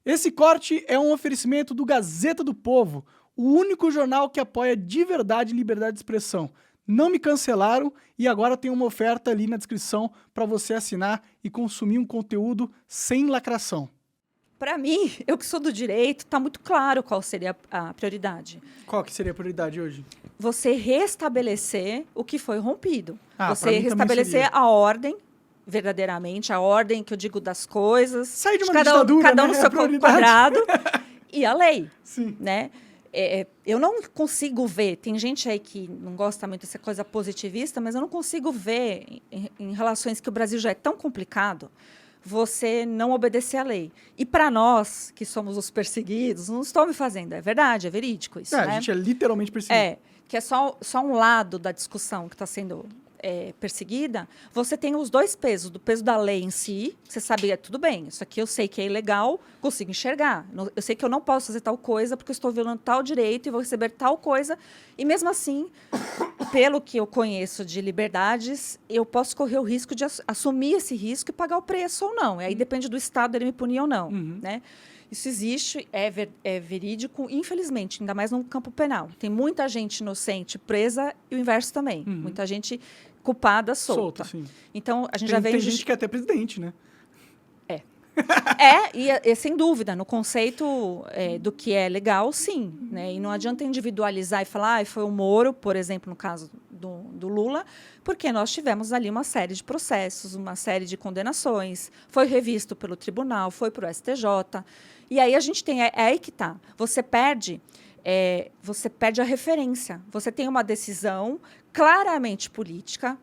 Esse corte é um oferecimento do Gazeta do Povo, o único jornal que apoia de verdade liberdade de expressão. Não me cancelaram e agora tem uma oferta ali na descrição para você assinar e consumir um conteúdo sem lacração. Para mim, eu que sou do direito, está muito claro qual seria a prioridade. Qual que seria a prioridade hoje? Você restabelecer o que foi rompido. Ah, pra Você mim também restabelecer seria. a ordem, verdadeiramente, a ordem que eu digo das coisas. Sair de uma cada ditadura, cada um né? no É a seu prioridade. quadrado. E a lei, Sim. né? Eu não consigo ver, tem gente aí que não gosta muito dessa coisa positivista, mas eu não consigo ver em relações que o Brasil já é tão complicado, você não obedecer à lei. E para nós, que somos os perseguidos, não estou me fazendo, é verdade, é verídico isso, né? A gente é literalmente perseguido. Que é só um lado da discussão que está sendo perseguida. Você tem os dois pesos, do peso da lei em si, você sabe, tudo bem, isso aqui eu sei que é ilegal, consigo enxergar. Eu sei que eu não posso fazer tal coisa porque eu estou violando tal direito e vou receber tal coisa. E mesmo assim, pelo que eu conheço de liberdades, eu posso correr o risco de assumir esse risco e pagar o preço ou não. E aí depende do Estado ele me punir ou não, né? Isso existe, é verídico, infelizmente, ainda mais no campo penal. Tem muita gente inocente presa e o inverso também. Muita gente culpada solta. Sim. Então, a gente já vem... Tem gente que é até presidente, né? E sem dúvida, no conceito do que é legal, sim. Né? E não adianta individualizar e falar, foi o Moro, por exemplo, no caso do Lula, porque nós tivemos ali uma série de processos, uma série de condenações, foi revisto pelo tribunal, foi para o STJ. E aí a gente tem, é aí que está. Você perde a referência. Você tem uma decisão claramente política,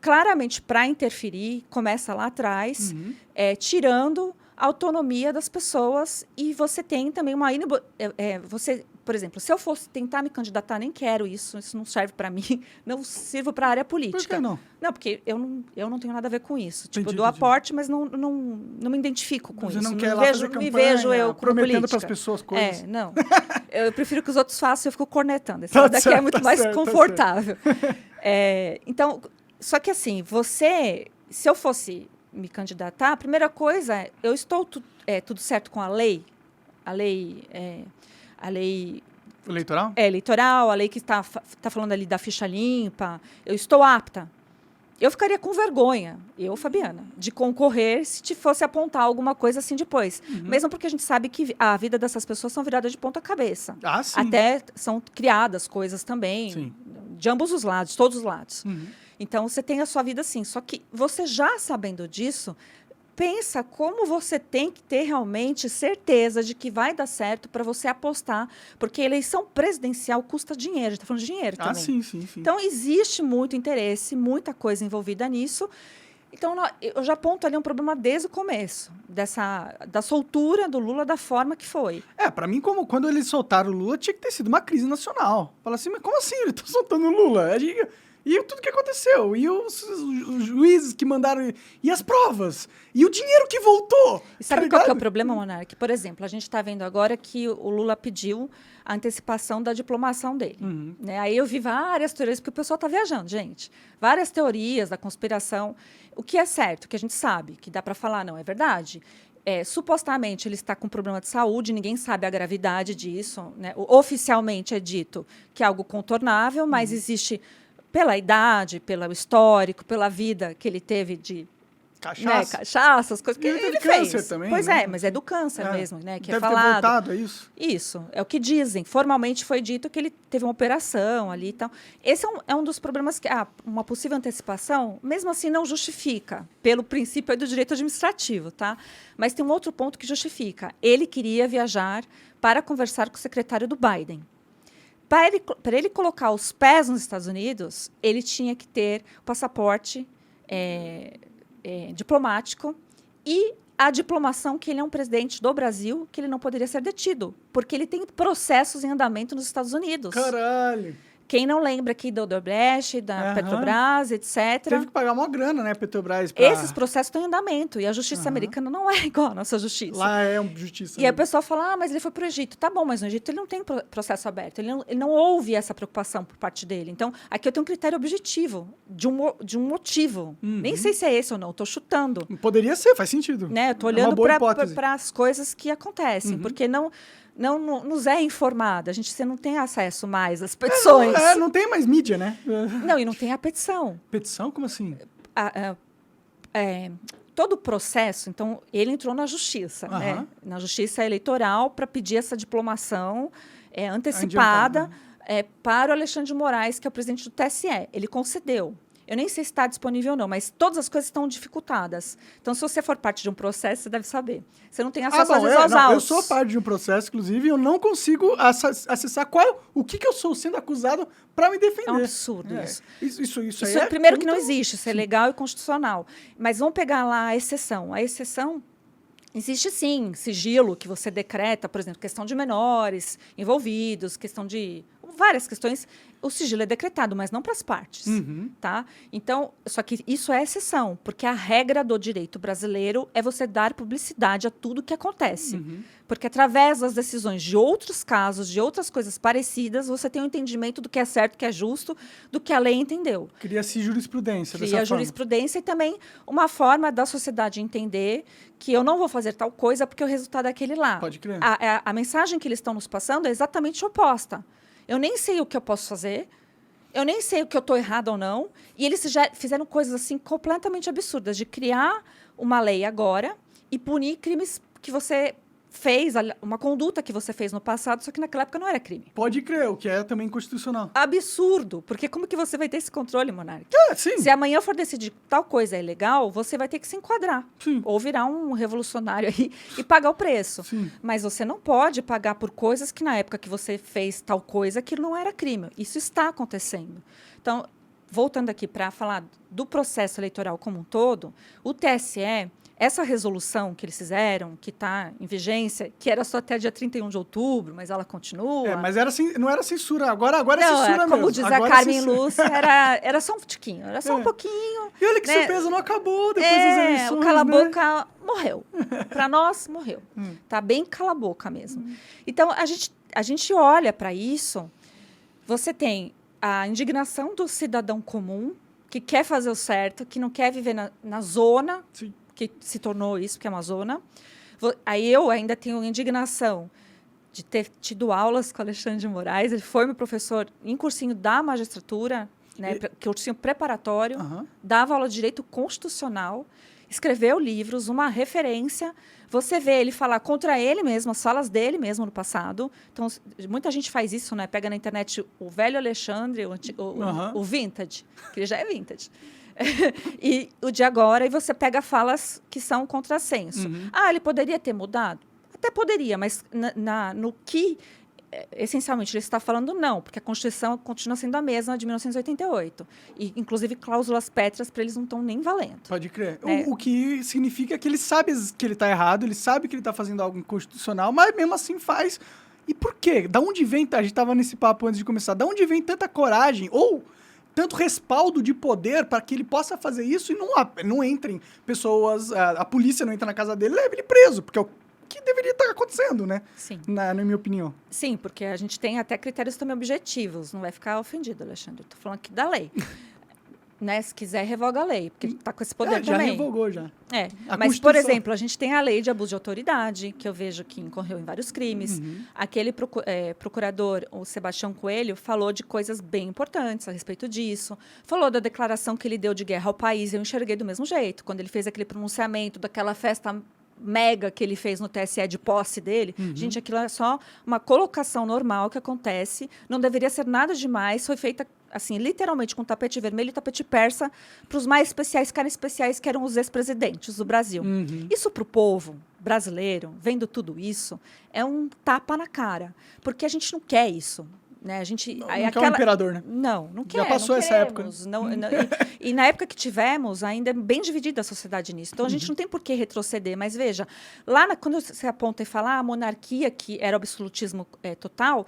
claramente para interferir, começa lá atrás, tirando a autonomia das pessoas, e você tem também uma... por exemplo, se eu fosse tentar me candidatar, nem quero isso não serve para mim, não sirvo para a área política. Por que não? Não, porque eu não tenho nada a ver com isso. Entendi, Tipo, eu dou entendi. aporte, mas não me identifico com Você isso. não quer lá fazer me campanha, vejo eu como prometendo política. para as pessoas coisas. Não. Eu prefiro que os outros façam e eu fico cornetando. Esse Tá lado daqui certo, é muito tá mais certo, tá confortável. Então, só que assim, se eu fosse me candidatar, a primeira coisa é, eu estou tudo certo com a lei Eleitoral? eleitoral, a lei que está falando ali da ficha limpa, eu estou apta. Eu ficaria com vergonha, Fabiana, de concorrer se fosse apontar alguma coisa assim depois. Mesmo porque a gente sabe que a vida dessas pessoas são viradas de ponta cabeça. Ah, sim. Até são criadas coisas também, Sim. de ambos os lados, todos os lados. Então, você tem a sua vida assim. Só que você já sabendo disso, pensa como você tem que ter realmente certeza de que vai dar certo para você apostar, porque a eleição presidencial custa dinheiro, a gente está falando de dinheiro também. Sim. Então, existe muito interesse, muita coisa envolvida nisso. Então, eu já aponto ali um problema desde o começo, da soltura do Lula da forma que foi. Pra mim, quando eles soltaram o Lula, tinha que ter sido uma crise nacional. Fala assim, mas como assim ele tá soltando o Lula? E tudo que aconteceu? E os juízes que mandaram... E as provas? E o dinheiro que voltou? E sabe qual que é o problema, Monark? Por exemplo, a gente está vendo agora que o Lula pediu a antecipação da diplomação dele. Né? Aí eu vi várias teorias, porque o pessoal está viajando, gente. Várias teorias da conspiração. O que é certo, que a gente sabe, que dá para falar, não, é verdade. Supostamente ele está com problema de saúde, ninguém sabe a gravidade disso. Né? Oficialmente é dito que é algo contornável, mas existe... pela idade, pelo histórico, pela vida que ele teve de cachaça, as coisas que ele fez. Câncer também, pois né? mas é do câncer mesmo, né? Que Deve é falado. ter voltado, é isso? Isso, é o que dizem. Formalmente foi dito que ele teve uma operação ali e tal. Esse é um dos problemas que uma possível antecipação, mesmo assim, não justifica, pelo princípio do direito administrativo, tá? Mas tem um outro ponto que justifica. Ele queria viajar para conversar com o secretário do Biden. Para ele colocar os pés nos Estados Unidos, ele tinha que ter o passaporte diplomático e a diplomação que ele é um presidente do Brasil, que ele não poderia ser detido, porque ele tem processos em andamento nos Estados Unidos. Caralho! Quem não lembra aqui da Odebrecht, da Petrobras, etc. Teve que pagar uma grana, né, Petrobras? Esses processos estão em andamento. E a justiça americana não é igual à nossa justiça. Lá é uma justiça. E aí o pessoal fala, mas ele foi para o Egito. Tá bom, mas no Egito ele não tem processo aberto. Ele não houve essa preocupação por parte dele. Então, aqui eu tenho um critério objetivo, de um motivo. Nem sei se é esse ou não, estou chutando. Poderia ser, faz sentido. Né? Estou olhando para as coisas que acontecem, porque não nos é informada. Você não tem acesso mais às petições. Não tem mais mídia, né? Não, e não tem a petição. Petição? Como assim? Todo o processo, então, ele entrou na justiça, né? Na justiça eleitoral, para pedir essa diplomação antecipada para o Alexandre de Moraes, que é o presidente do TSE. Ele concedeu. Eu nem sei se está disponível ou não, mas todas as coisas estão dificultadas. Então, se você for parte de um processo, você deve saber. Você não tem acesso às vezes aos autos. Eu sou parte de um processo, inclusive, e eu não consigo acessar o que eu sou sendo acusado para me defender. É um absurdo isso. Isso aí primeiro que não existe, isso é legal e constitucional. Mas vamos pegar lá a exceção. A exceção... Existe, sim, sigilo que você decreta, por exemplo, questão de menores envolvidos, questão de várias questões. O sigilo é decretado, mas não para as partes. Tá? Então, só que isso é exceção, porque a regra do direito brasileiro é você dar publicidade a tudo que acontece. Porque através das decisões de outros casos, de outras coisas parecidas, você tem um entendimento do que é certo, do que é justo, do que a lei entendeu. Cria-se jurisprudência dessa forma. Cria jurisprudência e também uma forma da sociedade entender que eu não vou fazer tal coisa porque o resultado é aquele lá. Pode crer. A mensagem que eles estão nos passando é exatamente oposta. Eu nem sei o que eu posso fazer, eu nem sei o que eu estou errado ou não, e eles já fizeram coisas assim completamente absurdas, de criar uma lei agora e punir crimes que você fez, uma conduta que você fez no passado, só que naquela época não era crime. Pode crer, o que é também constitucional. Absurdo, porque como que você vai ter esse controle, Monark? Sim. Se amanhã for decidir que tal coisa é ilegal, você vai ter que se enquadrar. Sim. Ou virar um revolucionário aí e pagar o preço. Sim. Mas você não pode pagar por coisas que na época que você fez tal coisa, aquilo não era crime. Isso está acontecendo. Então, voltando aqui para falar do processo eleitoral como um todo, o TSE... Essa resolução que eles fizeram, que está em vigência, que era só até dia 31 de outubro, mas ela continua. Mas não era censura. Agora é censura mesmo. Como diz a Carmen Lúcia, era só um tiquinho, era só um pouquinho. E olha que surpresa, não acabou depois das eleições, o cala-boca morreu. Para nós, morreu. Tá bem cala-boca mesmo. Então, a gente olha para isso, você tem a indignação do cidadão comum, que quer fazer o certo, que não quer viver na zona... Sim. Que se tornou isso, que é uma zona. Aí eu ainda tenho indignação de ter tido aulas com Alexandre de Moraes. Ele foi meu professor em cursinho da magistratura, né, cursinho preparatório, dava aula de direito constitucional, escreveu livros, uma referência. Você vê ele falar contra ele mesmo, as falas dele mesmo no passado. Então, muita gente faz isso, né? Pega na internet o velho Alexandre, o vintage, que ele já é vintage. E o de agora, e você pega falas que são contrassenso. Ele poderia ter mudado? Até poderia, mas no que, essencialmente, ele está falando, não, porque a Constituição continua sendo a mesma de 1988. E, inclusive, cláusulas pétreas para eles não estão nem valendo. Pode crer. O que significa que ele sabe que ele está errado, ele sabe que ele está fazendo algo inconstitucional, mas mesmo assim faz. E por quê? Da onde vem, a gente estava nesse papo antes de começar, da onde vem tanta coragem, ou... tanto respaldo de poder para que ele possa fazer isso e não entrem pessoas, a polícia não entra na casa dele e leva ele preso, porque é o que deveria estar acontecendo, né? Sim. Na minha opinião. Sim, porque a gente tem até critérios também objetivos, não vai ficar ofendido, Alexandre. Estou falando aqui da lei. Né? Se quiser, revoga a lei, porque está com esse poder já também. Já revogou, já. Mas, por exemplo, a gente tem a lei de abuso de autoridade, que eu vejo que incorreu em vários crimes. Aquele procurador, o Sebastião Coelho, falou de coisas bem importantes a respeito disso. Falou da declaração que ele deu de guerra ao país, eu enxerguei do mesmo jeito. Quando ele fez aquele pronunciamento daquela festa mega que ele fez no TSE de posse dele, gente, aquilo é só uma colocação normal que acontece, não deveria ser nada demais, foi feita assim, literalmente com tapete vermelho e tapete persa para os mais especiais, caras especiais, que eram os ex-presidentes do Brasil. Isso para o povo brasileiro, vendo tudo isso, é um tapa na cara, porque a gente não quer isso. Né? A gente, não quer um imperador, né? Não quer. Já passou essa época. E na época que tivemos, ainda é bem dividida a sociedade nisso. Então, a gente não tem por que retroceder. Mas, veja, lá quando você aponta e fala a monarquia, que era o absolutismo total,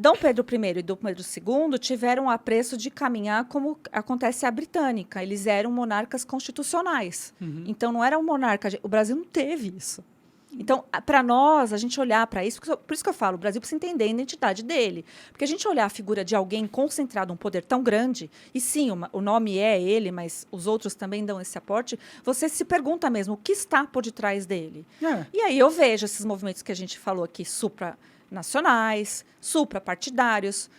Dom Pedro I e Dom Pedro II tiveram o apreço de caminhar como acontece a britânica. Eles eram monarcas constitucionais. Então, não era um monarca... O Brasil não teve isso. Então, para nós, a gente olhar para isso... Por isso que eu falo, o Brasil precisa entender a identidade dele. Porque a gente olhar a figura de alguém concentrado, um poder tão grande, e sim, o nome é ele, mas os outros também dão esse aporte, você se pergunta mesmo o que está por detrás dele. E aí eu vejo esses movimentos que a gente falou aqui, supranacionais, suprapartidários.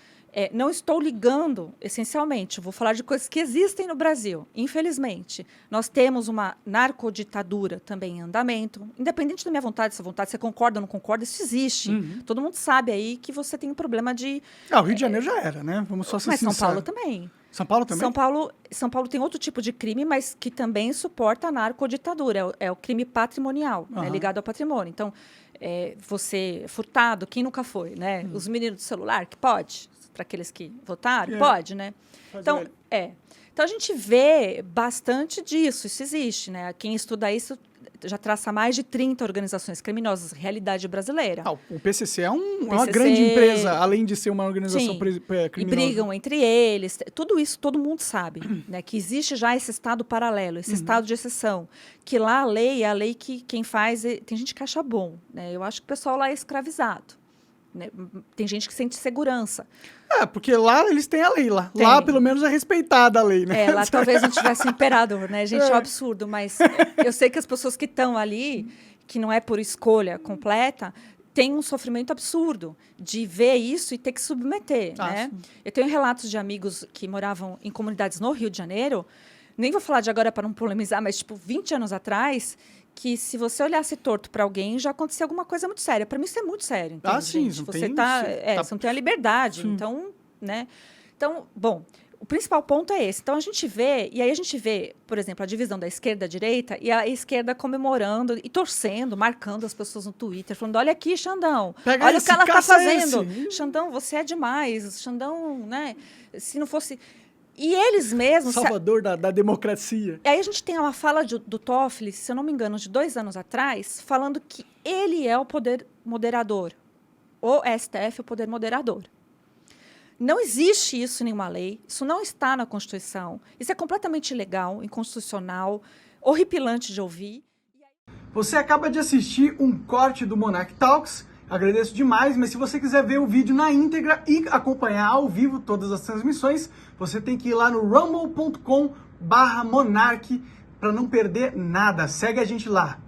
Não estou ligando, essencialmente, vou falar de coisas que existem no Brasil. Infelizmente, nós temos uma narcoditadura também em andamento. Independente da minha vontade, se você concorda ou não concorda, isso existe. Todo mundo sabe aí que você tem um problema de... o Rio de Janeiro já era, né? Vamos só ser sinceros. Mas São Paulo também. São Paulo também? São Paulo tem outro tipo de crime, mas que também suporta a narcoditadura. É o crime patrimonial, né, ligado ao patrimônio. Então, você furtado, quem nunca foi, né? Os meninos do celular, que pode... Para aqueles que votaram, pode, né? Então, então, a gente vê bastante disso, isso existe, né? Quem estuda isso já traça mais de 30 organizações criminosas, realidade brasileira. O PCC é uma grande empresa, além de ser uma organização criminosa. E brigam entre eles. Tudo isso todo mundo sabe, né? Que existe já esse estado paralelo, esse estado de exceção. Que lá a lei é a lei que quem faz... Tem gente que acha bom, né? Eu acho que o pessoal lá é escravizado. Né? Tem gente que sente segurança. Porque lá eles têm a lei lá. Tem. Lá, pelo menos, é respeitada a lei, né? Lá talvez não tivesse imperador, né? Gente, é um absurdo. Mas eu sei que as pessoas que estão ali, que não é por escolha completa, têm um sofrimento absurdo de ver isso e ter que submeter, né? Eu tenho relatos de amigos que moravam em comunidades no Rio de Janeiro, nem vou falar de agora para não polemizar, mas, tipo, 20 anos atrás... que se você olhasse torto para alguém, já acontecia alguma coisa muito séria. Para mim, isso é muito sério. Entende, sim, gente? Você não tem a liberdade. Então, né? Então, bom, o principal ponto é esse. Então, a gente vê, e aí a gente vê, por exemplo, a divisão da esquerda e da direita, e a esquerda comemorando e torcendo, marcando as pessoas no Twitter, falando, olha aqui, Xandão, olha o que ela está fazendo. Xandão, você é demais. Xandão, né? Se não fosse... E eles mesmos... Salvador da democracia. E aí a gente tem uma fala do Toffoli, se eu não me engano, de 2 anos atrás, falando que ele é o poder moderador. O STF é o poder moderador. Não existe isso em nenhuma lei. Isso não está na Constituição. Isso é completamente ilegal, inconstitucional, horripilante de ouvir. Você acaba de assistir um corte do Monarch Talks. Agradeço demais, mas se você quiser ver o vídeo na íntegra e acompanhar ao vivo todas as transmissões, você tem que ir lá no rumble.com/monarch para não perder nada. Segue a gente lá.